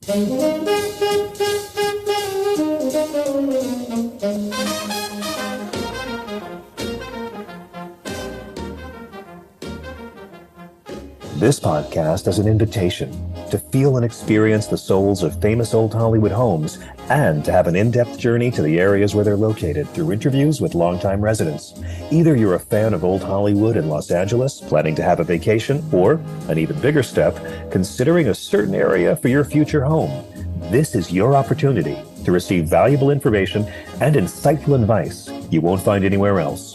This podcast is an invitation to feel and experience the souls of famous old Hollywood homes and to have an in-depth journey to the areas where they're located through interviews with longtime residents. Either you're a fan of old Hollywood in Los Angeles, planning to have a vacation, or, an even bigger step, considering a certain area for your future home. This is your opportunity to receive valuable information and insightful advice you won't find anywhere else.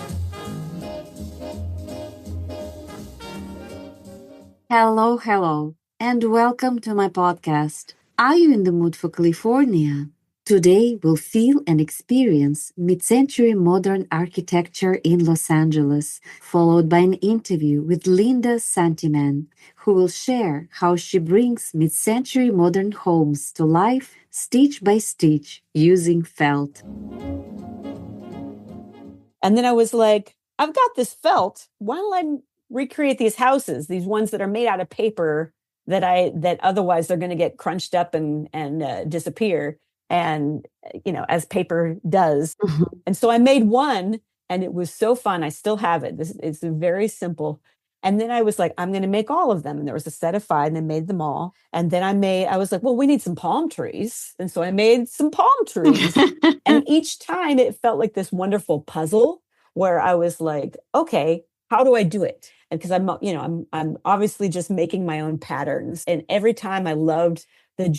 Hello, and welcome to my podcast. Are you in the mood for California? Today, we'll feel and experience mid-century modern architecture in Los Angeles, followed by an interview with lsantiman, who will share how she brings mid-century modern homes to life, stitch by stitch, using felt. And then I was like, I've got this felt. Why don't I recreate these houses, these ones that are made out of paper that otherwise they're going to get crunched up and disappear, and as paper does. Mhm. And so I made one, and it was so fun. I still have it. It's very simple. And then I was like, I'm going to make all of them. And there was a set of 5, and I made them all. And then I was like, well, we need some palm trees. And so I made some palm trees. And each time it felt like this wonderful puzzle where I was like, okay, how do I do it? And because I'm obviously just making my own patterns. And every time I loved the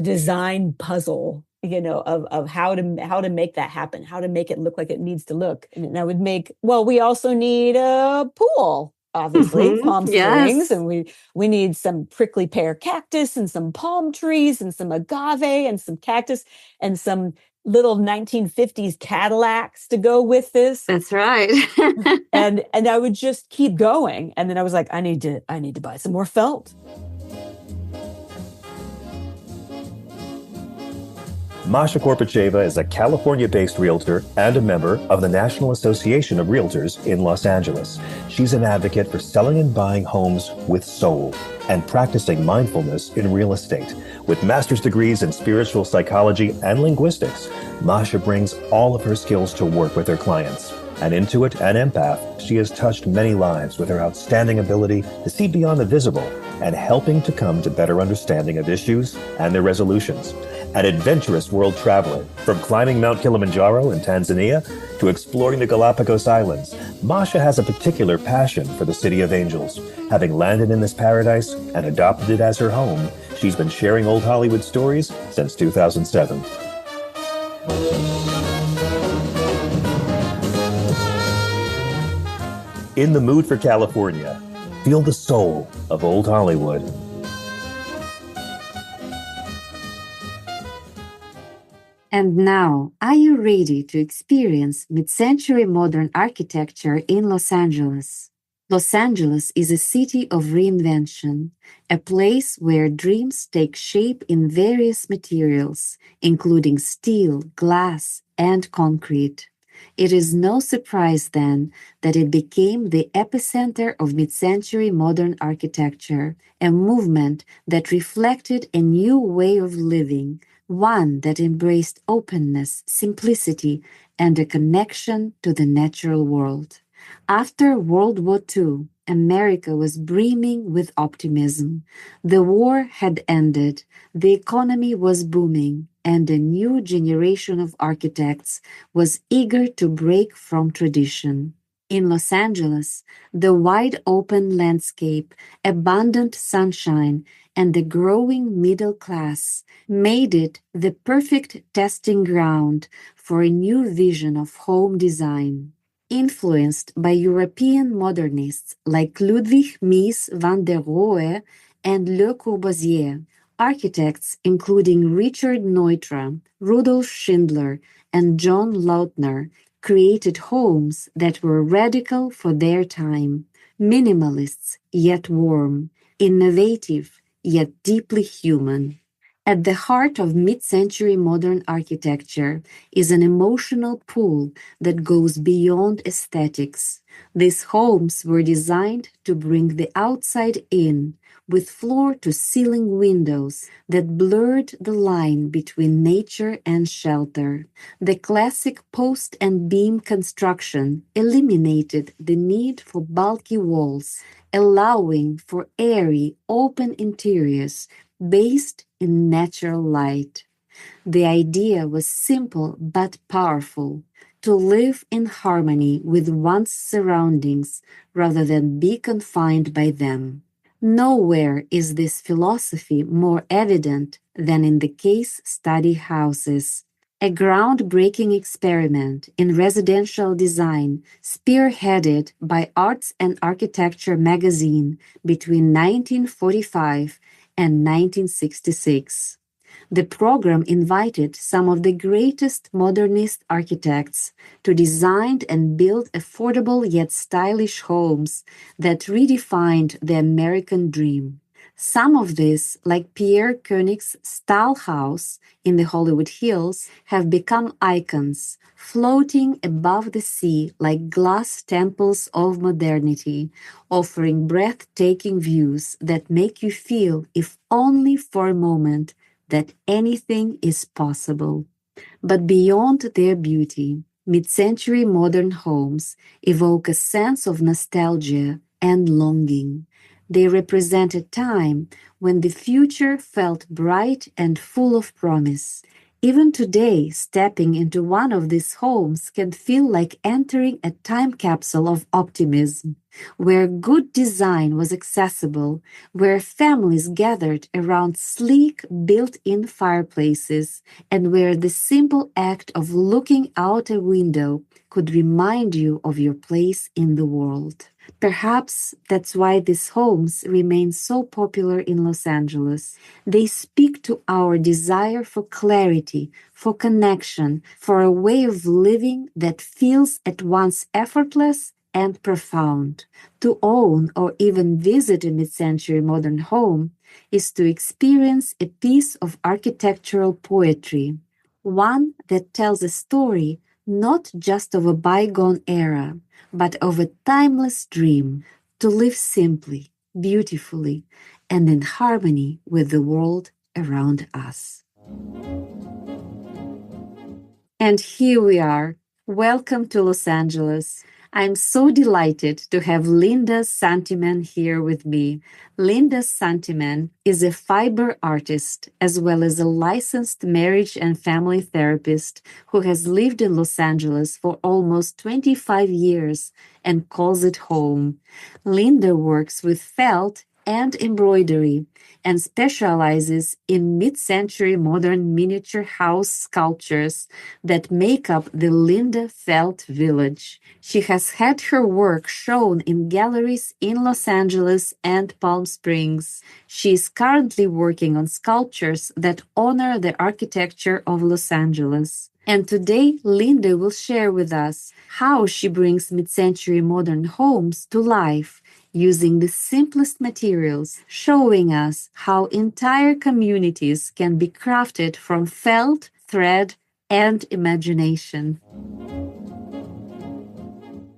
design puzzle, of how to make that happen, how to make it look like it needs to look. And I would we also need a pool, obviously, palm springs. Yes. And we need some prickly pear cactus and some palm trees and some agave and some cactus and some little 1950s Cadillacs to go with this. That's right. and I would just keep going. And then I was like, I need to buy some more felt. Masha Korpacheva is a California-based realtor and a member of the National Association of Realtors in Los Angeles. She's an advocate for selling and buying homes with soul and practicing mindfulness in real estate. With master's degrees in spiritual psychology and linguistics, Masha brings all of her skills to work with her clients. An intuit and empath, she has touched many lives with her outstanding ability to see beyond the visible and helping to come to better understanding of issues and their resolutions. An adventurous world traveler, from climbing Mount Kilimanjaro in Tanzania to exploring the Galapagos Islands, Masha has a particular passion for the City of Angels. Having landed in this paradise and adopted it as her home, she's been sharing old Hollywood stories since 2007. In the mood for California, feel the soul of old Hollywood. And now, are you ready to experience mid-century modern architecture in Los Angeles? Los Angeles is a city of reinvention, a place where dreams take shape in various materials, including steel, glass, and concrete. It is no surprise, then, that it became the epicenter of mid-century modern architecture, a movement that reflected a new way of living, one that embraced openness, simplicity, and a connection to the natural world. After World War II, America was brimming with optimism. The war had ended, the economy was booming, and a new generation of architects was eager to break from tradition. In Los Angeles, the wide open landscape, abundant sunshine, and the growing middle class made it the perfect testing ground for a new vision of home design. Influenced by European modernists like Ludwig Mies van der Rohe and Le Corbusier, architects including Richard Neutra, Rudolf Schindler, and John Lautner created homes that were radical for their time, minimalists yet warm, innovative yet deeply human. At the heart of mid-century modern architecture is an emotional pull that goes beyond aesthetics. These homes were designed to bring the outside in, with floor-to-ceiling windows that blurred the line between nature and shelter. The classic post and beam construction eliminated the need for bulky walls, allowing for airy, open interiors based in natural light. The idea was simple but powerful: to live in harmony with one's surroundings rather than be confined by them. Nowhere is this philosophy more evident than in the case study houses, a groundbreaking experiment in residential design spearheaded by Arts and Architecture magazine between 1945 and 1966. The program invited some of the greatest modernist architects to design and build affordable yet stylish homes that redefined the American dream. Some of these, like Pierre Koenig's Stahl House in the Hollywood Hills, have become icons, floating above the sea like glass temples of modernity, offering breathtaking views that make you feel, if only for a moment, that anything is possible. But beyond their beauty, mid-century modern homes evoke a sense of nostalgia and longing. They represent a time when the future felt bright and full of promise. Even today, stepping into one of these homes can feel like entering a time capsule of optimism, where good design was accessible, where families gathered around sleek built-in fireplaces, and where the simple act of looking out a window could remind you of your place in the world. Perhaps that's why these homes remain so popular in Los Angeles. They speak to our desire for clarity, for connection, for a way of living that feels at once effortless and profound. To own or even visit a mid-century modern home is to experience a piece of architectural poetry, one that tells a story not just of a bygone era, but of a timeless dream to live simply, beautifully, and in harmony with the world around us. And here we are. Welcome to Los Angeles. I'm so delighted to have Linda Santiman here with me. Linda Santiman is a fiber artist as well as a licensed marriage and family therapist who has lived in Los Angeles for almost 25 years and calls it home. Linda works with felt and embroidery and specializes in mid-century modern miniature house sculptures that make up the Linda Felt Village. She has had her work shown in galleries in Los Angeles and Palm Springs. She is currently working on sculptures that honor the architecture of Los Angeles. And today, Linda will share with us how she brings mid-century modern homes to life using the simplest materials, showing us how entire communities can be crafted from felt, thread, and imagination.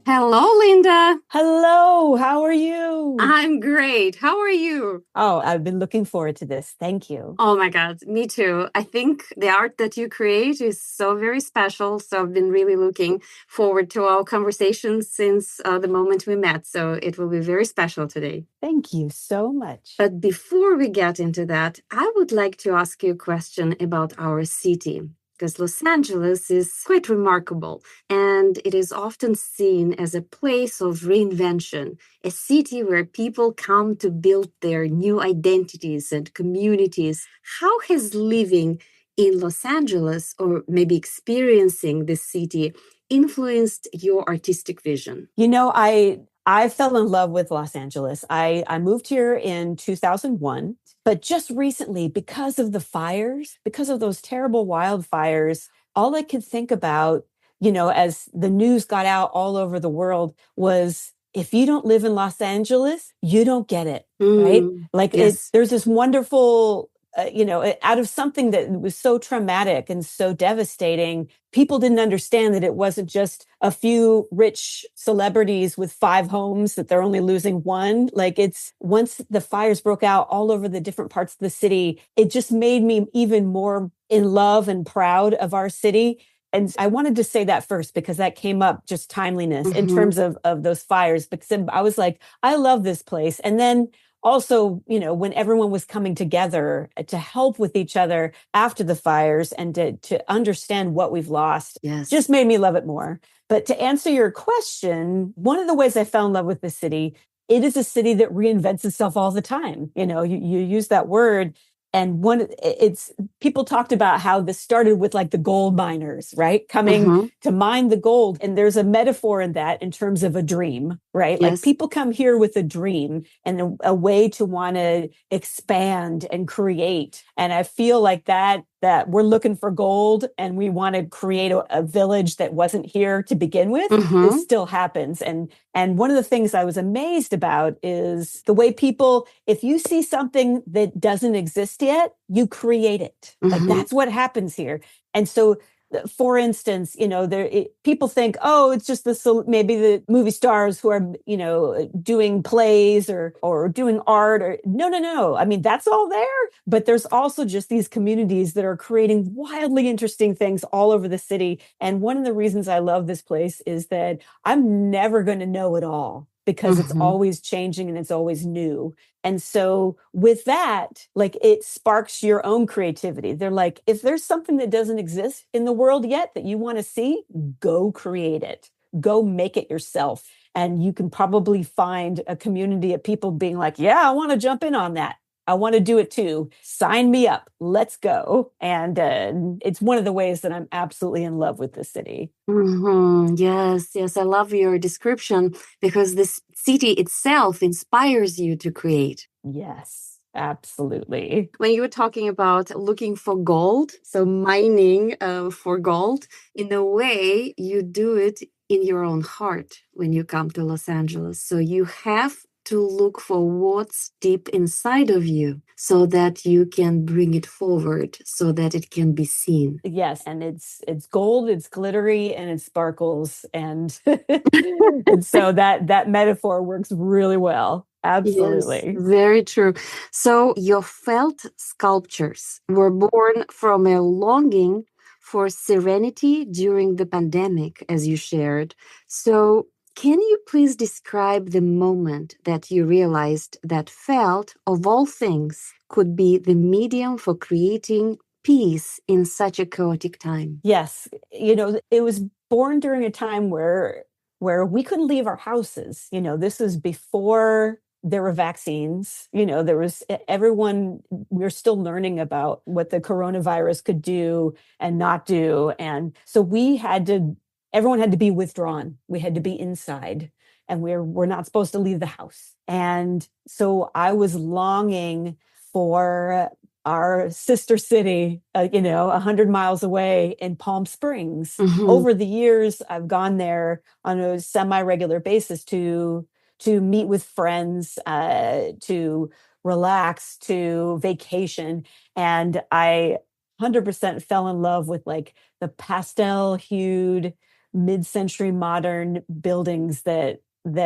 Hello, Linda. Hello, how are you? I'm great. How are you? Oh, I've been looking forward to this. Thank you. Oh my God, me too. I think the art that you create is so very special. So I've been really looking forward to our conversation since the moment we met. So it will be very special today. Thank you so much. But before we get into that, I would like to ask you a question about our city, because Los Angeles is quite remarkable, and it is often seen as a place of reinvention, a city where people come to build their new identities and communities. How has living in Los Angeles, or maybe experiencing the city, influenced your artistic vision? You know, I fell in love with Los Angeles. I moved here in 2001, but just recently, because of the fires, because of those terrible wildfires, all I could think about, you know, as the news got out all over the world was, if you don't live in Los Angeles, you don't get it, right? Like Yes. there's this wonderful out of something that was so traumatic and so devastating, people didn't understand that it wasn't just a few rich celebrities with 5 homes, that they're only losing one. Like, it's once the fires broke out all over the different parts of the city, it just made me even more in love and proud of our city. And I wanted to say that first because that came up, just timeliness in terms of those fires, because I was like, I love this place. And then also, when everyone was coming together to help with each other after the fires and to understand what we've lost, just made me love it more. But to answer your question, one of the ways I fell in love with the city, it is a city that reinvents itself all the time. You use that word. And people talked about how this started with like the gold miners, right? Coming to mine the gold. And there's a metaphor in that in terms of a dream, right? Like, people come here with a dream and a way to want to expand and create. And I feel like that we're looking for gold and we want to create a village that wasn't here to begin with. It still happens. And one of the things I was amazed about is the way people, if you see something that doesn't exist yet, you create it. Like, that's what happens here. And so, for instance, people think, oh, it's just maybe the movie stars who are, doing plays or doing art, or no. I mean, that's all there. But there's also just these communities that are creating wildly interesting things all over the city. And one of the reasons I love this place is that I'm never going to know it all, because it's always changing and it's always new. And so with that, like, it sparks your own creativity. They're like, if there's something that doesn't exist in the world yet that you want to see, go create it. Go make it yourself. And you can probably find a community of people being like, yeah, I want to jump in on that. I want to do it too. Sign me up. Let's go. And it's one of the ways that I'm absolutely in love with the city. Yes. I love your description, because this city itself inspires you to create. Yes, absolutely. When you were talking about looking for gold, so mining for gold, in a way, you do it in your own heart when you come to Los Angeles. So you have to look for what's deep inside of you so that you can bring it forward, so that it can be seen. Yes, and it's gold, it's glittery, and it sparkles, and and so that metaphor works really well. Absolutely. Yes, very true. So your felt sculptures were born from a longing for serenity during the pandemic, as you shared. So can you please describe the moment that you realized that felt, of all things, could be the medium for creating peace in such a chaotic time? Yes, it was born during a time where we couldn't leave our houses. This is before there were vaccines. There was everyone, we're still learning about what the coronavirus could do and not do. And so everyone had to be withdrawn. We had to be inside, and we're not supposed to leave the house. And so I was longing for our sister city, 100 miles away in Palm Springs. Over the years, I've gone there on a semi-regular basis to meet with friends, to relax, to vacation. And I 100% fell in love with like the pastel hued mid-century modern buildings that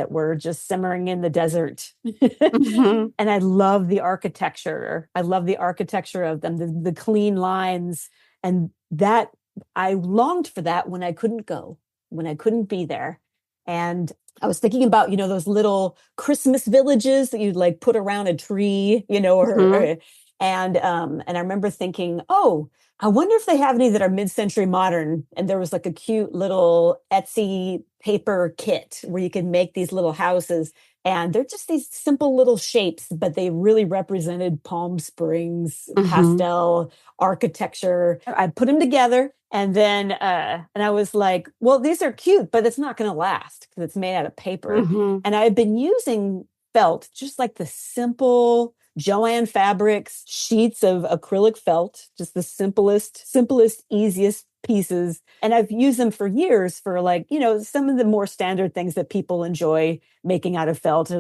were just simmering in the desert. And I love the architecture. I love the architecture of them, the clean lines. And that, I longed for that when I couldn't go, when I couldn't be there. And I was thinking about, those little Christmas villages that you'd like put around a tree, and I remember thinking, oh, I wonder if they have any that are mid-century modern. And there was like a cute little Etsy paper kit where you can make these little houses. And they're just these simple little shapes, but they really represented Palm Springs pastel architecture. I put them together, and then and I was like, well, these are cute, but it's not going to last because it's made out of paper. And I've been using felt, just like the simple Joanne Fabrics sheets of acrylic felt, just the simplest, easiest pieces. And I've used them for years for like, some of the more standard things that people enjoy making out of felt,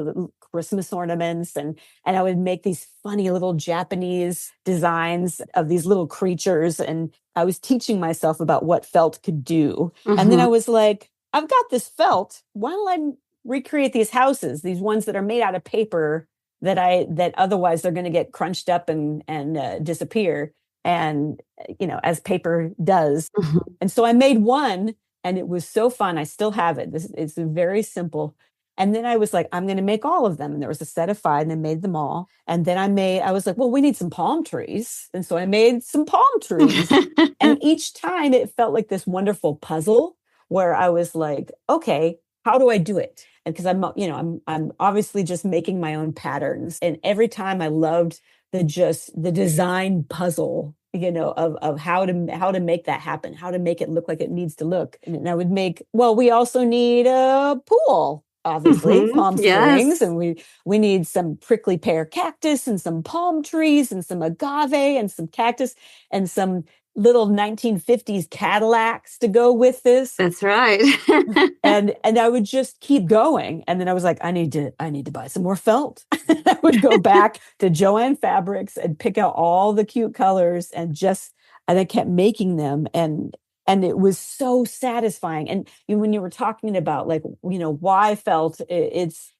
Christmas ornaments. And I would make these funny little Japanese designs of these little creatures. And I was teaching myself about what felt could do. And then I was like, I've got this felt. Why don't I recreate these houses, these ones that are made out of paper that otherwise they're going to get crunched up and disappear. And, as paper does. And so I made one and it was so fun. I still have it. It's very simple. And then I was like, I'm going to make all of them. And there was a set of 5 and I made them all. And then I was like, well, we need some palm trees. And so I made some palm trees. And each time it felt like this wonderful puzzle where I was like, okay, how do I do it? And because I'm obviously just making my own patterns. And every time I loved the design puzzle, of how to make that happen, how to make it look like it needs to look. And I would we also need a pool, obviously, Palm Springs, and we need some prickly pear cactus and some palm trees and some agave and some cactus and some little 1950s Cadillacs to go with this. That's right. and I would just keep going. And then I was like, I need to buy some more felt. I would go back to Joann Fabrics and pick out all the cute colors and I kept making them. And it was so satisfying. And when you were talking about like, why felt, it's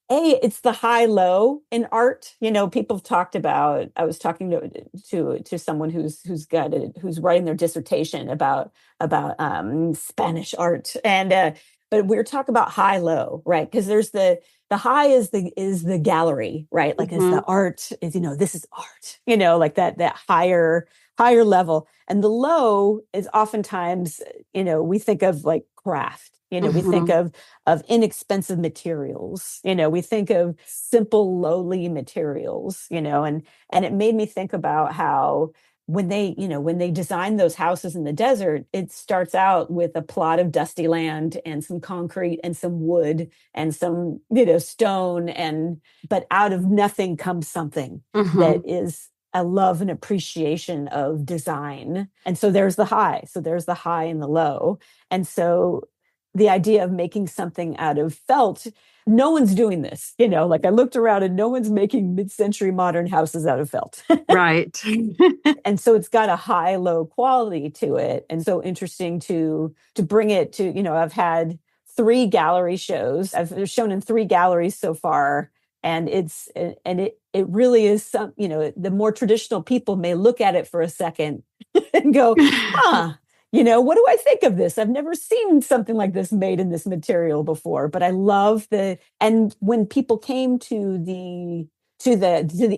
the high low in art. People have talked about, I was talking to someone who's writing their dissertation about Spanish art. And but we're talking about high low, right? Because there's the high is the gallery, right? Like as the art is, this is art, like that higher level. And the low is oftentimes, we think of like craft. We think of inexpensive materials. We think of simple, lowly materials. And it made me think about how when they design those houses in the desert, it starts out with a plot of dusty land and some concrete and some wood and some stone, but out of nothing comes something that is a love and appreciation of design. And so there's the high. So there's the high and the low. And so the idea of making something out of felt, no one's doing this, like I looked around and no one's making mid-century modern houses out of felt. Right. And so it's got a high, low quality to it. And so interesting to bring it to, I've had 3 gallery shows. I've shown in 3 galleries so far. And it really is some, the more traditional people may look at it for a second and go, what do I think of this? I've never seen something like this made in this material before, but I love and when people came to the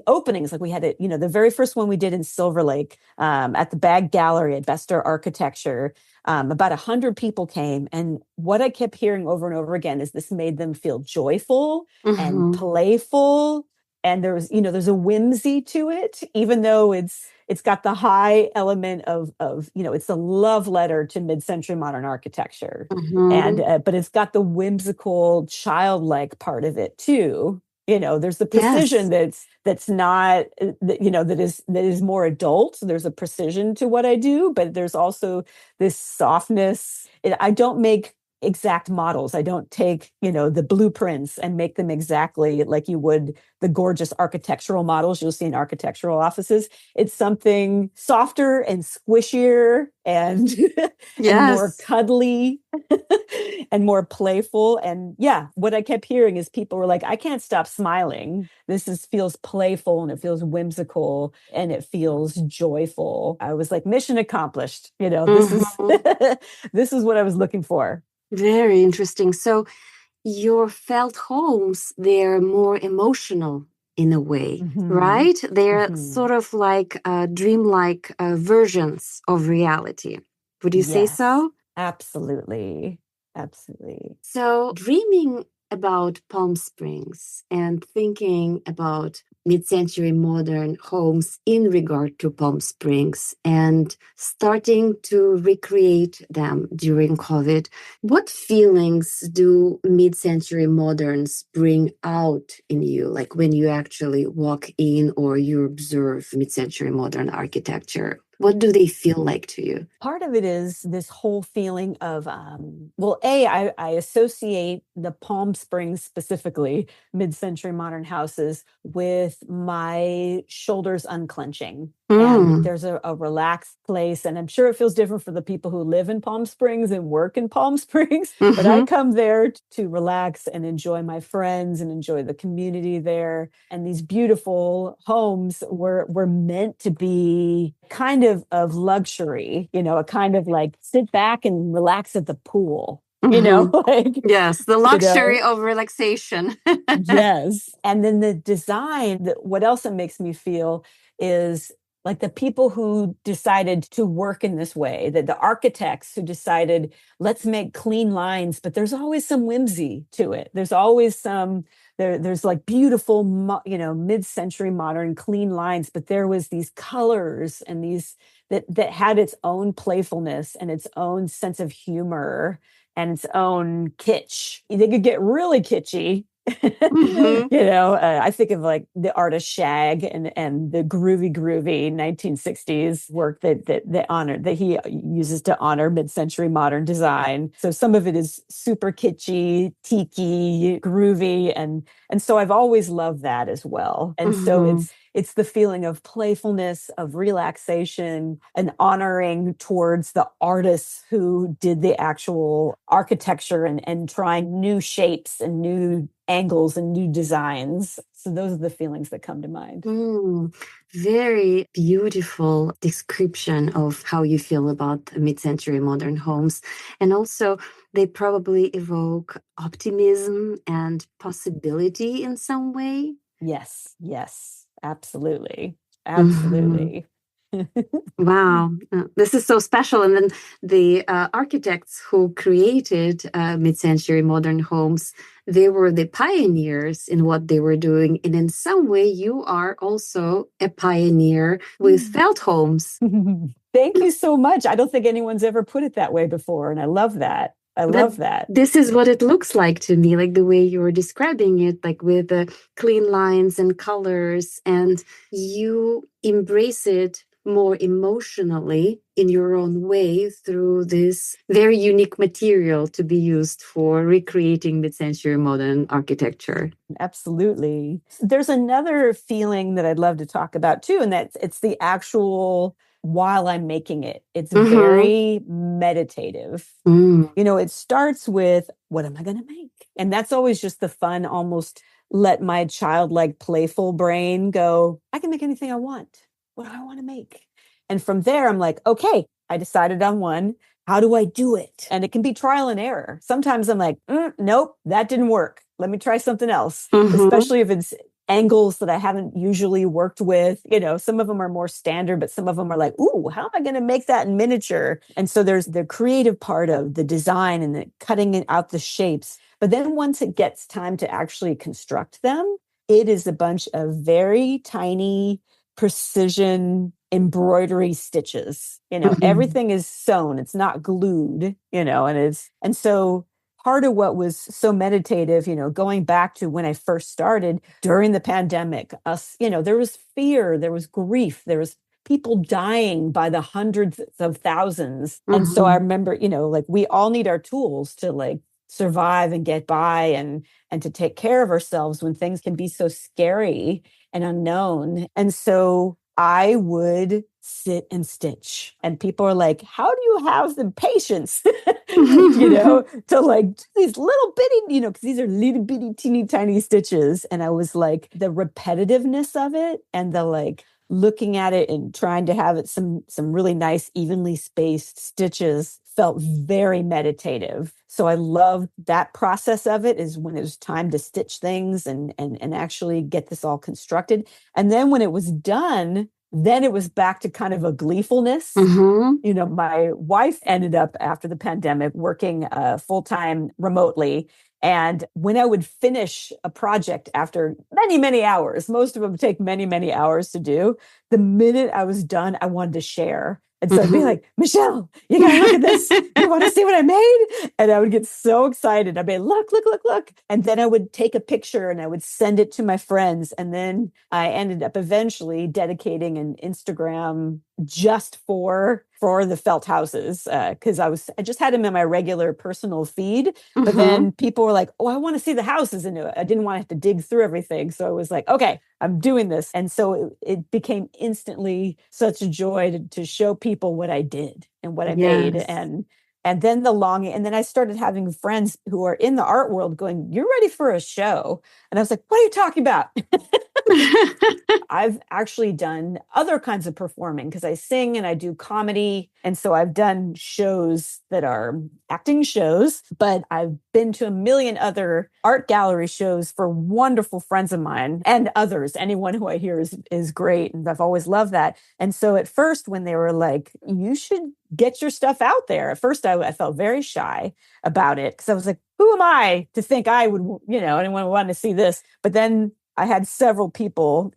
openings, like we had it, the very first one we did in Silver Lake, at the Bag Gallery at Bester Architecture, about 100 people came. And what I kept hearing over and over again is this made them feel joyful and playful. And there's a whimsy to it, even though it's got the high element of it's a love letter to mid-century modern architecture, and but it's got the whimsical, childlike part of it too. There's the precision that's not that is more adult. There's a precision to what I do, but there's also this softness. I don't make exact models. I don't take, the blueprints and make them exactly like you would the gorgeous architectural models you'll see in architectural offices. It's something softer and squishier and, and more cuddly and more playful. And what I kept hearing is people were like, I can't stop smiling. Feels playful and it feels whimsical and it feels joyful. I was like, mission accomplished. This is this is what I was looking for. Very interesting. So your felt homes, they're more emotional in a way, right? They're sort of like dreamlike versions of reality. Would you say so? Absolutely. Absolutely. So dreaming about Palm Springs and thinking about mid-century modern homes in regard to Palm Springs and starting to recreate them during COVID, what feelings do mid-century moderns bring out in you, like when you actually walk in or you observe mid-century modern architecture? What do they feel like to you? Part of it is this whole feeling of, I associate the Palm Springs, specifically mid-century modern houses, with my shoulders unclenching. And there's a relaxed place. And I'm sure it feels different for the people who live in Palm Springs and work in Palm Springs. But I come there to relax and enjoy my friends and enjoy the community there. And these beautiful homes were meant to be kind of luxury, a kind of like sit back and relax at the pool. Like, yes, the luxury of relaxation. Yes. And then the design, what else it makes me feel is like the people who decided to work in this way, the architects who decided, let's make clean lines, but there's always some whimsy to it. There's always there's like beautiful, mid-century modern clean lines, but there was these colors and these that had its own playfulness and its own sense of humor and its own kitsch. They could get really kitschy. I think of like the artist Shag and the groovy 1960s work that he uses to honor mid-century modern design. So some of it is super kitschy, tiki, groovy, and so I've always loved that as well. And so it's the feeling of playfulness, of relaxation, and honoring towards the artists who did the actual architecture and trying new shapes and new angles and new designs. So those are the feelings that come to mind. Very beautiful description of how you feel about mid-century modern homes. And also they probably evoke optimism and possibility in some way. Yes, absolutely. Absolutely. Wow, this is so special. And then the architects who created mid-century modern homes, they were the pioneers in what they were doing. And in some way, you are also a pioneer with felt homes. Thank you so much. I don't think anyone's ever put it that way before. And I love that. I love that. This is what it looks like to me, like the way you're describing it, like with the clean lines and colors, and you embrace it more emotionally in your own way through this very unique material to be used for recreating mid-century modern architecture. Absolutely. There's another feeling that I'd love to talk about too, and that's it's the actual while I'm making it. It's very meditative. It starts with, what am I going to make? And that's always just the fun, almost let my childlike, playful brain go, I can make anything I want. What do I want to make? And from there, I'm like, okay, I decided on one. How do I do it? And it can be trial and error. Sometimes I'm like, nope, that didn't work. Let me try something else, especially if it's angles that I haven't usually worked with. Some of them are more standard, but some of them are like, ooh, how am I going to make that in miniature? And so there's the creative part of the design and the cutting out the shapes. But then once it gets time to actually construct them, it is a bunch of very tiny precision embroidery stitches. Everything is sewn. It's not glued, and so part of what was so meditative, going back to when I first started during the pandemic, there was fear, there was grief, there was people dying by the hundreds of thousands. And so I remember, like we all need our tools to like survive and get by and to take care of ourselves when things can be so scary and unknown. And so I would sit and stitch. And people are like, how do you have the patience, to like do these little bitty, because these are little bitty, teeny tiny stitches. And I was like, the repetitiveness of it and the like looking at it and trying to have it some really nice, evenly spaced stitches felt very meditative. So I loved that process of it, is when it was time to stitch things and actually get this all constructed. And then when it was done, then it was back to kind of a gleefulness. My wife ended up after the pandemic working full-time remotely. And when I would finish a project after many, many hours, most of them take many, many hours to do, the minute I was done, I wanted to share. And so I'd be like, Michelle, you gotta look at this. You want to see what I made? And I would get so excited. I'd be like, look. And then I would take a picture and I would send it to my friends. And then I ended up eventually dedicating an Instagram just for the felt houses, because I just had them in my regular personal feed. But then people were like, oh, I want to see the houses, and I didn't want to have to dig through everything. So I was like, okay, I'm doing this. And so it became instantly such a joy to show people what I did and what I made. And then the longing, and then I started having friends who are in the art world going, you're ready for a show. And I was like, what are you talking about? I've actually done other kinds of performing because I sing and I do comedy. And so I've done shows that are acting shows, but I've been to a million other art gallery shows for wonderful friends of mine and others. Anyone who I hear is great. And I've always loved that. And so at first, when they were like, you should get your stuff out there. At first, I felt very shy about it because I was like, who am I to think I would, anyone would want to see this? But then I had several people,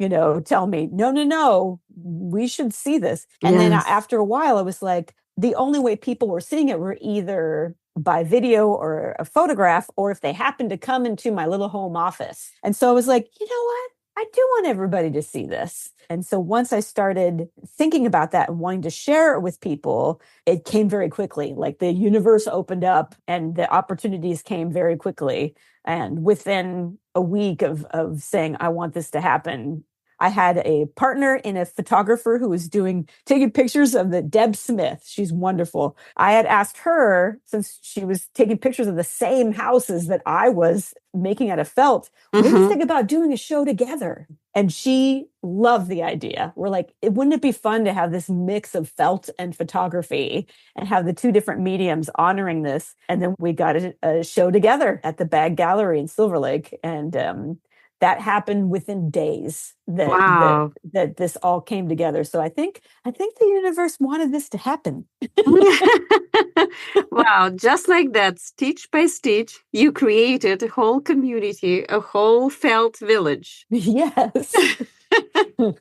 tell me, no, we should see this. And then after a while, I was like, the only way people were seeing it were either by video or a photograph, or if they happened to come into my little home office. And so I was like, you know what? I do want everybody to see this. And so once I started thinking about that and wanting to share it with people, it came very quickly. Like the universe opened up and the opportunities came very quickly. And within a week of saying, I want this to happen, I had a partner in a photographer who was taking pictures of the Deb Smith. She's wonderful. I had asked her, since she was taking pictures of the same houses that I was making out of felt, what do you think about doing a show together? And she loved the idea. We're like, wouldn't it be fun to have this mix of felt and photography and have the two different mediums honoring this? And then we got a show together at the Bag Gallery in Silver Lake. And that happened within days that this all came together. So I think the universe wanted this to happen. Wow, just like that, stitch by stitch, you created a whole community, a whole felt village. Yes.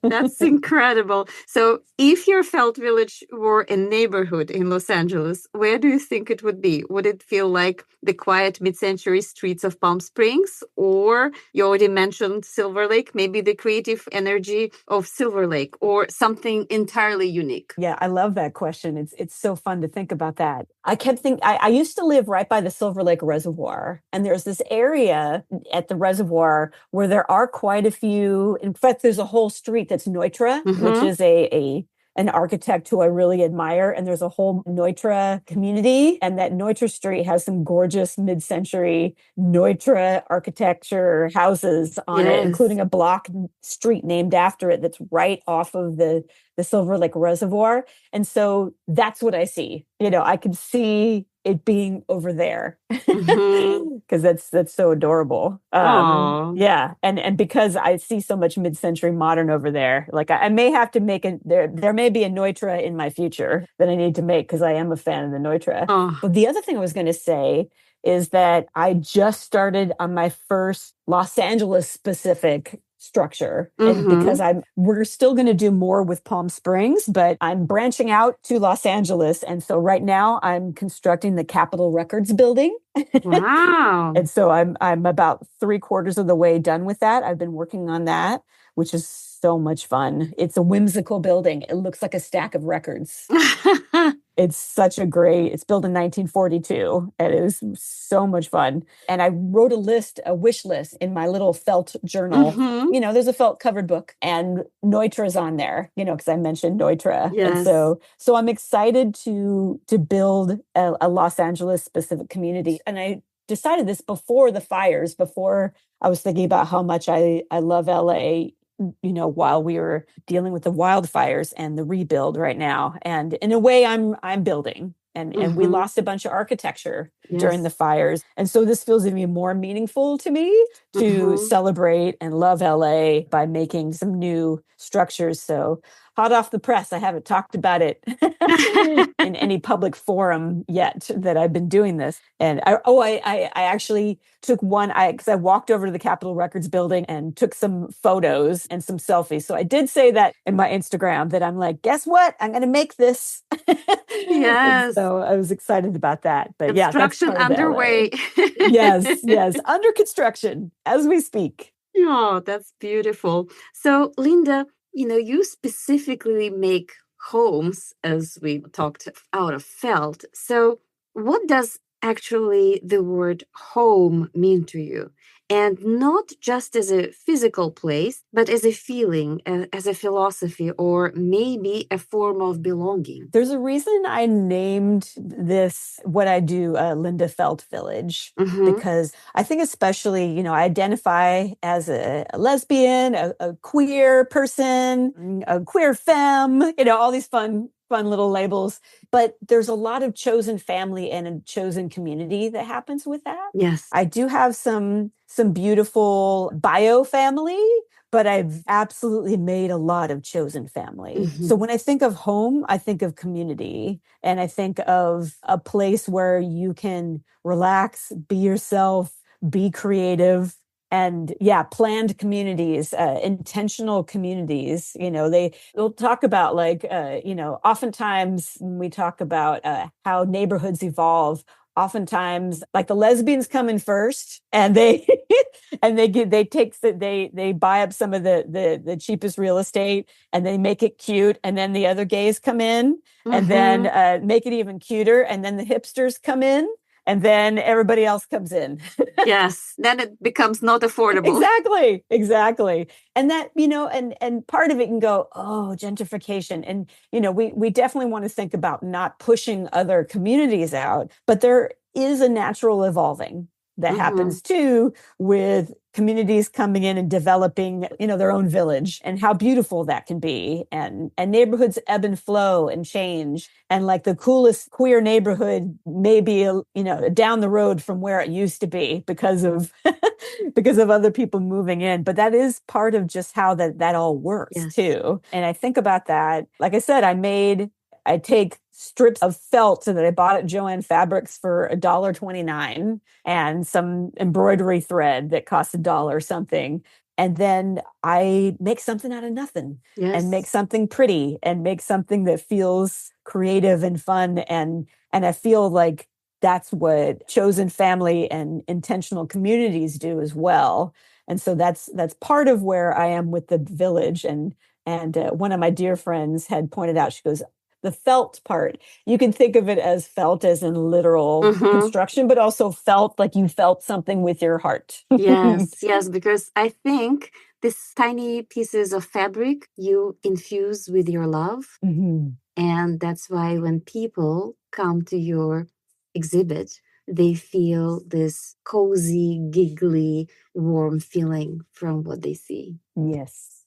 That's incredible. So if your felt village were a neighborhood in Los Angeles, where do you think it would be? Would it feel like the quiet mid-century streets of Palm Springs, or you already mentioned Silver Lake, maybe the creative energy of Silver Lake, or something entirely unique? Yeah, I love that question. It's so fun to think about that. I kept thinking, I used to live right by the Silver Lake Reservoir, and there's this area at the reservoir where there are quite a few. In fact, there's a whole street that's Neutra, which is an architect who I really admire. And there's a whole Neutra community. And that Neutra street has some gorgeous mid-century Neutra architecture houses on it, including a block street named after it that's right off of the Silver Lake Reservoir. And so that's what I see. I can see it being over there because that's so adorable. Yeah. And because I see so much mid-century modern over there, like I may have to make there may be a Neutra in my future that I need to make because I am a fan of the Neutra. But the other thing I was going to say is that I just started on my first Los Angeles specific structure. And because we're still going to do more with Palm Springs, but I'm branching out to Los Angeles. And so right now I'm constructing the Capitol Records building. Wow. And so I'm about 3/4 of the way done with that. I've been working on that, which is so much fun. It's a whimsical building. It looks like a stack of records. It's built in 1942, and it was so much fun. And I wrote a wish list in my little felt journal. There's a felt covered book, and Neutra's on there, because I mentioned Neutra. Yes. And so I'm excited to build a Los Angeles specific community. And I decided this before the fires, before I was thinking about how much I love LA, while we were dealing with the wildfires and the rebuild right now. And in a way, I'm building. And we lost a bunch of architecture during the fires. And so this feels even more meaningful to me to celebrate and love LA by making some new structures. So hot off the press, I haven't talked about it in any public forum yet that I've been doing this. And I actually took one, because I walked over to the Capitol Records building and took some photos and some selfies. So I did say that in my Instagram that I'm like, guess what? I'm going to make this. And Yes. so I was excited about that. But yeah, that's Construction part of the underway. LA. Yes, yes. Under construction as we speak. Oh, that's beautiful. So, Linda, you specifically make homes, as we talked, out of felt. So, what does actually the word home mean to you? And not just as a physical place, but as a feeling, as a philosophy, or maybe a form of belonging. There's a reason I named this what I do Linda Felt Village, Mhm. because I think especially, I identify as a lesbian, a queer person, a queer femme, all these fun little labels. But there's a lot of chosen family and a chosen community that happens with that. Yes. I do have some beautiful bio family, but I've absolutely made a lot of chosen family. Mhm. So when I think of home, I think of community, and I think of a place where you can relax, be yourself, be creative. And yeah, planned communities, intentional communities. They'll talk about like, oftentimes when we talk about how neighborhoods evolve, oftentimes like the lesbians come in first, and they and they buy up some of the cheapest real estate, and they make it cute, and then the other gays come in, and then make it even cuter, and then the hipsters come in, and then everybody else comes in. Yes, then it becomes not affordable. Exactly. And that, and part of it can go, oh, gentrification. And, we definitely want to think about not pushing other communities out, but there is a natural evolving that happens too, with communities coming in and developing, their own village, and how beautiful that can be. And neighborhoods ebb and flow and change. And like the coolest queer neighborhood may be, down the road from where it used to be because of because of other people moving in. But that is part of just how that all works too. And I think about that. Like I said, I take strips of felt that I bought at Joann Fabrics for $1.29, and some embroidery thread that costs $1 something. And then I make something out of nothing, and make something pretty, and make something that feels creative and fun. And I feel like that's what chosen family and intentional communities do as well. And so that's part of where I am with the village. And one of my dear friends had pointed out, she goes, the felt part, you can think of it as felt as in literal construction, but also felt like you felt something with your heart. Yes, because I think these tiny pieces of fabric you infuse with your love. And that's why when people come to your exhibit, they feel this cozy, giggly, warm feeling from what they see. Yes.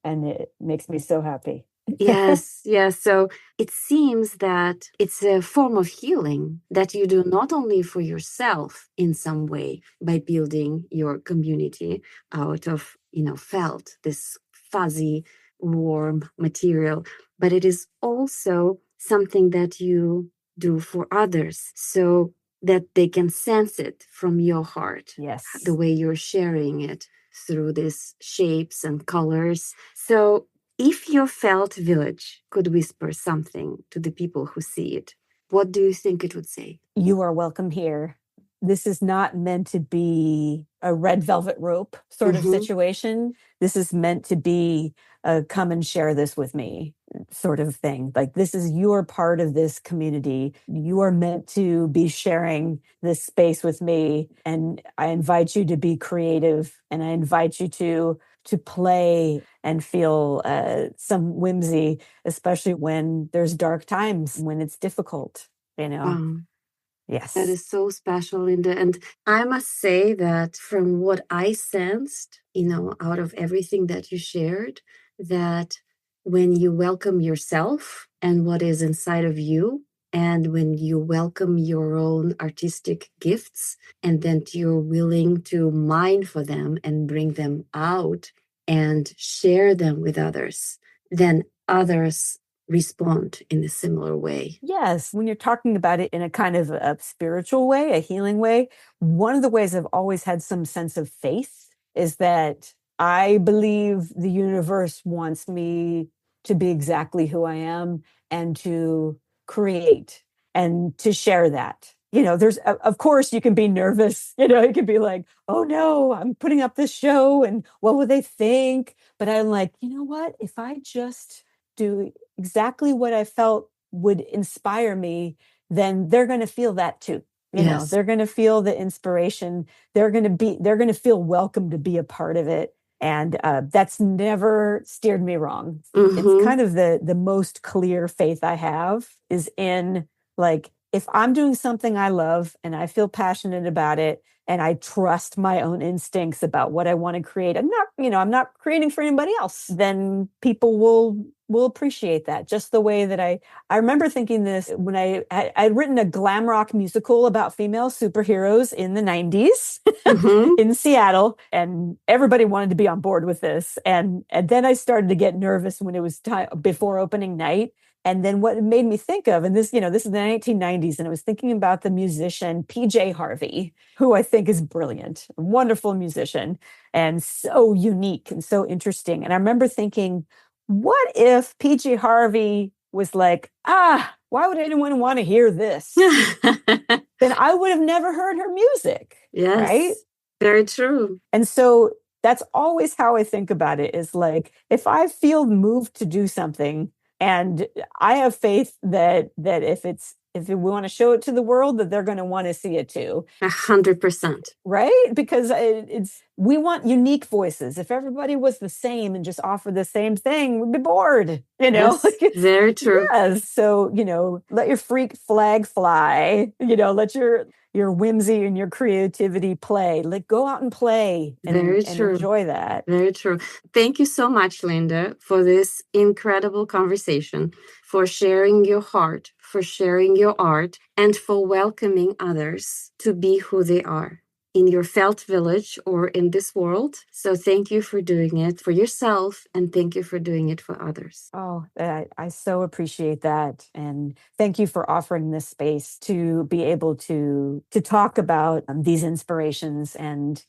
And it makes me so happy. Yes. So it seems that it's a form of healing that you do not only for yourself in some way by building your community out of, felt, this fuzzy, warm material, but it is also something that you do for others so that they can sense it from your heart. Yes. The way you're sharing it through these shapes and colors. So if your felt village could whisper something to the people who see it, what do you think it would say? You are welcome here. This is not meant to be a red velvet rope sort of situation. This is meant to be a come and share this with me sort of thing. Like, this is your part of this community. You are meant to be sharing this space with me. And I invite you to be creative, and I invite you to play and feel some whimsy, especially when there's dark times, when it's difficult, Yes. That is so special, Linda. And I must say that from what I sensed, out of everything that you shared, that when you welcome yourself and what is inside of you, and when you welcome your own artistic gifts, and then you're willing to mine for them and bring them out and share them with others, then others respond in a similar way. Yes, when you're talking about it in a kind of a spiritual way, a healing way, one of the ways I've always had some sense of faith is that I believe the universe wants me to be exactly who I am, and to create and to share that. There's, of course, you can be nervous. You can be like, oh no, I'm putting up this show and what will they think? But I'm like, you know what? If I just do exactly what I felt would inspire me, then they're going to feel that too. Yes. They're going to feel the inspiration. They're going to feel welcome to be a part of it. And that's never steered me wrong. It's kind of the most clear faith I have is in, like, if I'm doing something I love and I feel passionate about it and I trust my own instincts about what I want to create, I'm not creating for anybody else, then people will appreciate that. Just the way that I remember thinking this when I'd written a glam rock musical about female superheroes in the 90s in Seattle, and everybody wanted to be on board with this. And then I started to get nervous when it was time before opening night. And then what it made me think of, and this is the 1990s, and I was thinking about the musician PJ Harvey, who I think is brilliant, a wonderful musician, and so unique and so interesting. And I remember thinking, what if PJ Harvey was like, why would anyone want to hear this? Then I would have never heard her music. Yes, right? Very true. And so that's always how I think about it, is like, if I feel moved to do something, and I have faith that if we want to show it to the world, that they're going to want to see it too. 100%. Right? Because we want unique voices. If everybody was the same and just offered the same thing, we'd be bored. Yes, very true. Yes. So, let your freak flag fly. Let your whimsy and your creativity play. Go out and play and enjoy that. Very true. Thank you so much, Linda, for this incredible conversation, for sharing your heart, for sharing your art, and for welcoming others to be who they are in your felt village or in this world. So thank you for doing it for yourself, and thank you for doing it for others. Oh, I so appreciate that. And thank you for offering this space to be able to talk about these inspirations. And,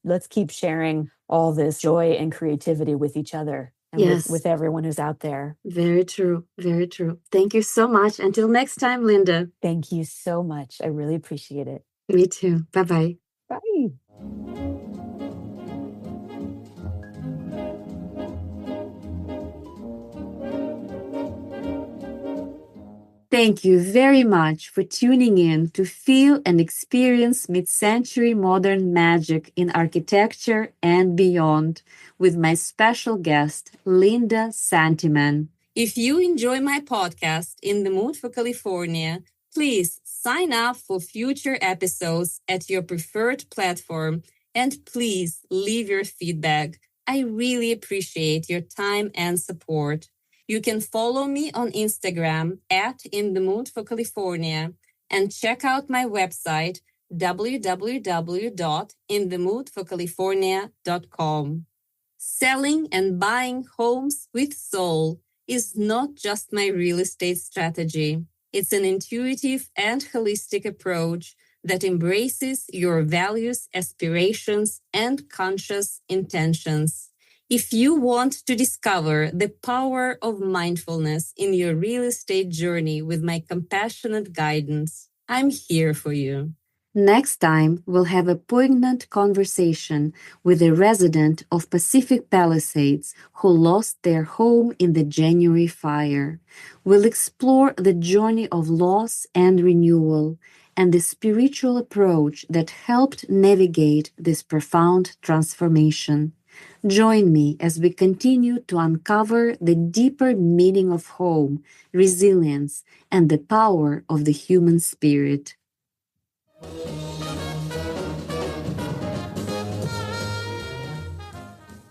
let's keep sharing all this joy and creativity with each other and with everyone who's out there. Very true. Very true. Thank you so much. Until next time, Linda. Thank you so much. I really appreciate it. Me too. Bye-bye. Bye. Thank you very much for tuning in to feel and experience mid-century modern magic in architecture and beyond with my special guest, Linda Santiman. If you enjoy my podcast, In the Mood for California, please sign up for future episodes at your preferred platform, and please leave your feedback. I really appreciate your time and support. You can follow me on Instagram at In the Mood for California, and check out my website www.inthemoodforcalifornia.com. Selling and buying homes with soul is not just my real estate strategy. It's an intuitive and holistic approach that embraces your values, aspirations, and conscious intentions. If you want to discover the power of mindfulness in your real estate journey with my compassionate guidance, I'm here for you. Next time, we'll have a poignant conversation with a resident of Pacific Palisades who lost their home in the January fire. We'll explore the journey of loss and renewal and the spiritual approach that helped navigate this profound transformation. Join me as we continue to uncover the deeper meaning of home, resilience, and the power of the human spirit.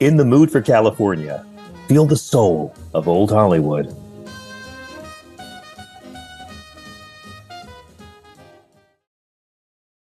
In the Mood for California. Feel the soul of Old Hollywood.